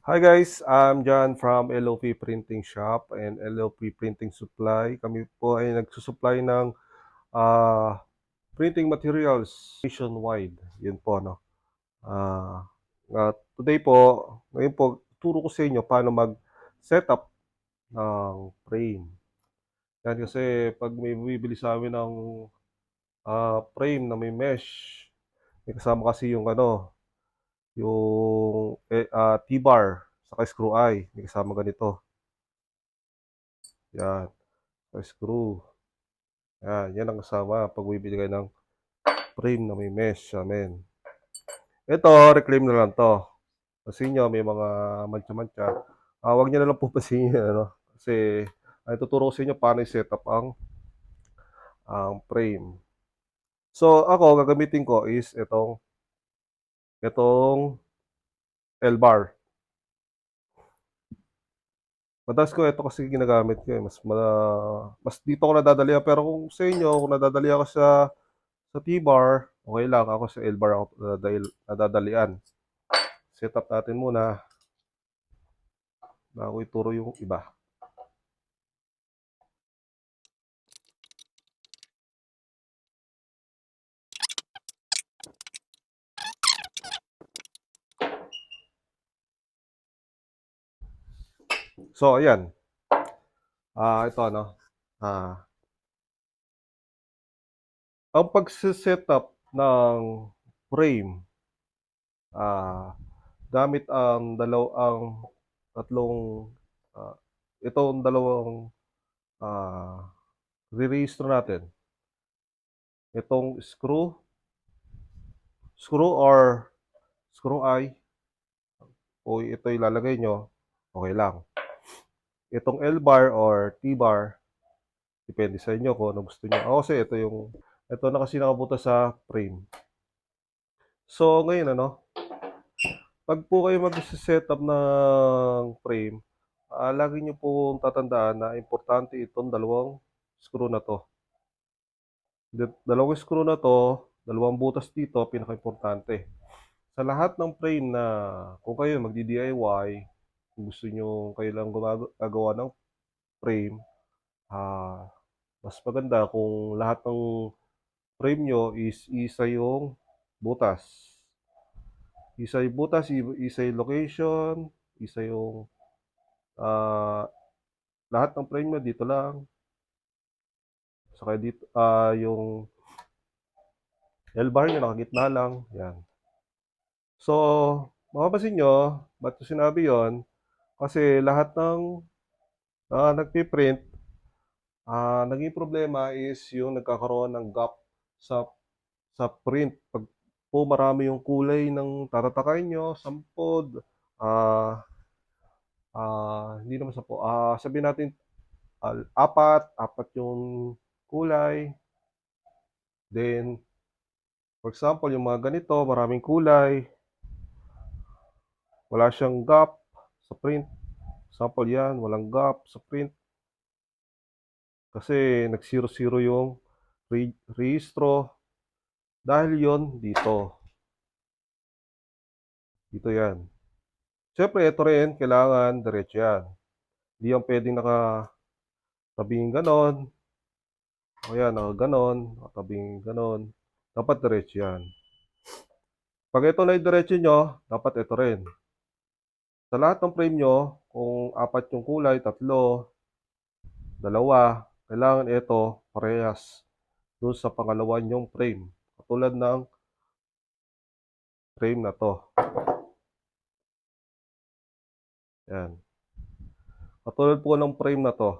Hi guys, I'm John from LOP Printing Shop and LOP Printing Supply. Kami po ay nagsusupply ng printing materials nationwide. Yun po, no? Today po, ngayon po, turo ko sa inyo paano mag-setup ng frame. Yan kasi pag may bumibili sa amin ng frame na may mesh, may kasama kasi yung T-bar saka screw eye. May kasama ganito. Yan, screw. Yan ang kasama pag bibili kayo ng frame na may mesh. Amen. Ito, reclaim na lang to. Kasi nyo, may mga mancha-mancha. Huwag nyo na lang pupasin yun, ano? Kasi, ay tuturo ko sa inyo paano i-set up ang frame. So, ako, gagamitin ko is itong L-bar. Madalas ko ito kasi ginagamit ko eh. Mas dito ko nadadalihan. Pero kung sa inyo, kung nadadalihan ka sa T-bar, okay lang. Ako sa L-bar ako nadadalian. Set up natin muna bago ituro yung iba. So, ayan. Ito ano. Ah, ang pagse-setup ng frame, ah, gamit ang tatlong ah, itong dalawang ah, re-registro natin. Itong screw or screw eye, o ito ilalagay nyo, okay lang. Itong L-bar or T-bar, depende sa inyo kung ano gusto nyo. Ako kasi ito na kasi nakabuta sa frame. So, ngayon pag po kayo mag-setup ng frame, lagi nyo pong tatandaan na importante itong dalawang screw na to. Dalawang screw na to, dalawang butas dito, pinaka-importante. Sa lahat ng frame na, kung kayo magdi-DIY, kung gusto nyo kayo lang gumagawa ng frame, mas maganda kung lahat ng frame nyo is isa yung butas. Isa yung butas, isa yung location, isa yung lahat ng frame nyo dito lang. Saka dito, yung L-bar nyo nakagitna lang. Yan. So, mapapansin nyo, ba't ko sinabi yon? Kasi lahat ng nagpiprint, naging problema is yung nagkakaroon ng gap sa sa print. Pag po marami yung kulay ng tatatakay nyo, sampod, ah, hindi naman sampo, sabihin natin apat yung kulay. Then, for example, yung mga ganito, maraming kulay, wala siyang gap sa print. Sample yan, walang gap sa print. Kasi nag-0-0 yung registro. Dahil yon dito. Dito yan. Siyempre, ito rin, kailangan diretso yan. Hindi yan pwedeng nakatabing ganon. O yan, nakaganon, nakatabing ganon. Dapat diretso yan. Pag ito na yung diretso nyo, dapat ito rin. Sa lahat ng frame nyo, kung apat yung kulay, tatlo, dalawa, kailangan ito parehas doon sa pangalawa nyong frame. Katulad ng frame na to. Yan. Katulad po ng frame na to.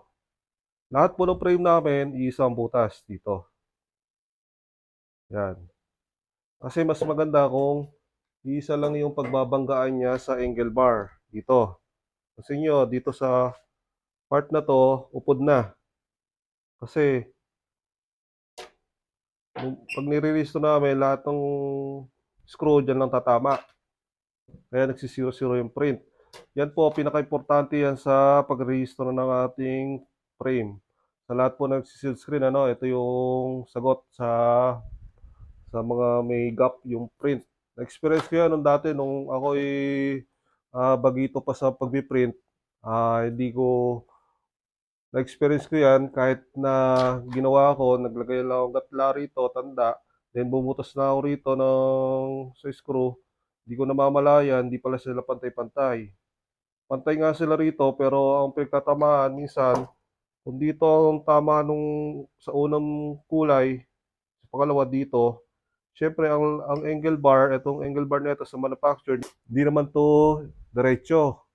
Lahat po ng frame namin, isang butas dito. Yan. Kasi mas maganda kung isa lang yung pagbabanggaan niya sa angle bar dito. Kasi nyo, dito sa part na to, upod na. Kasi pag nire-release namin, lahat ng screw dyan lang tatama. Kaya nagsisiro-siro yung print. Yan po, pinaka-importante yan sa pag-register ng ating frame. Sa lahat po nagsisil screen, ito yung sagot sa mga may gap yung print. Na-experience ko yan nung dati, nung ako'y bagito pa sa pagpi-print, hindi ko na-experience ko 'yan kahit na ginawa ko, naglagay lang akong gatla rito, tanda, then bumutas na ako rito sa screw, 'di ko namamalayan hindi pala sila pantay-pantay. Pantay nga sila rito pero ang pinagtatamaan minsan kung dito ang tama sa unang kulay, sa pangalawa dito, siyempre ang angle bar, itong angle bar nito sa manufactured, 'di naman 'to diretso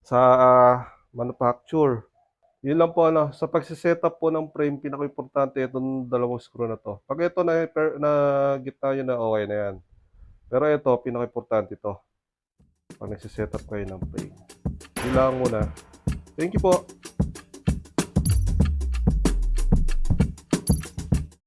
sa manufacture. Yun lang po sa pagse-setup po ng frame pinakaimportante itong dalawang screw na 'to. 'Pag ito na gitna niyo na, okey na yan. Pero ito pinakaimportante 'to, 'pag nagse-setup kayo ng frame. Yun lang muna. Thank you po.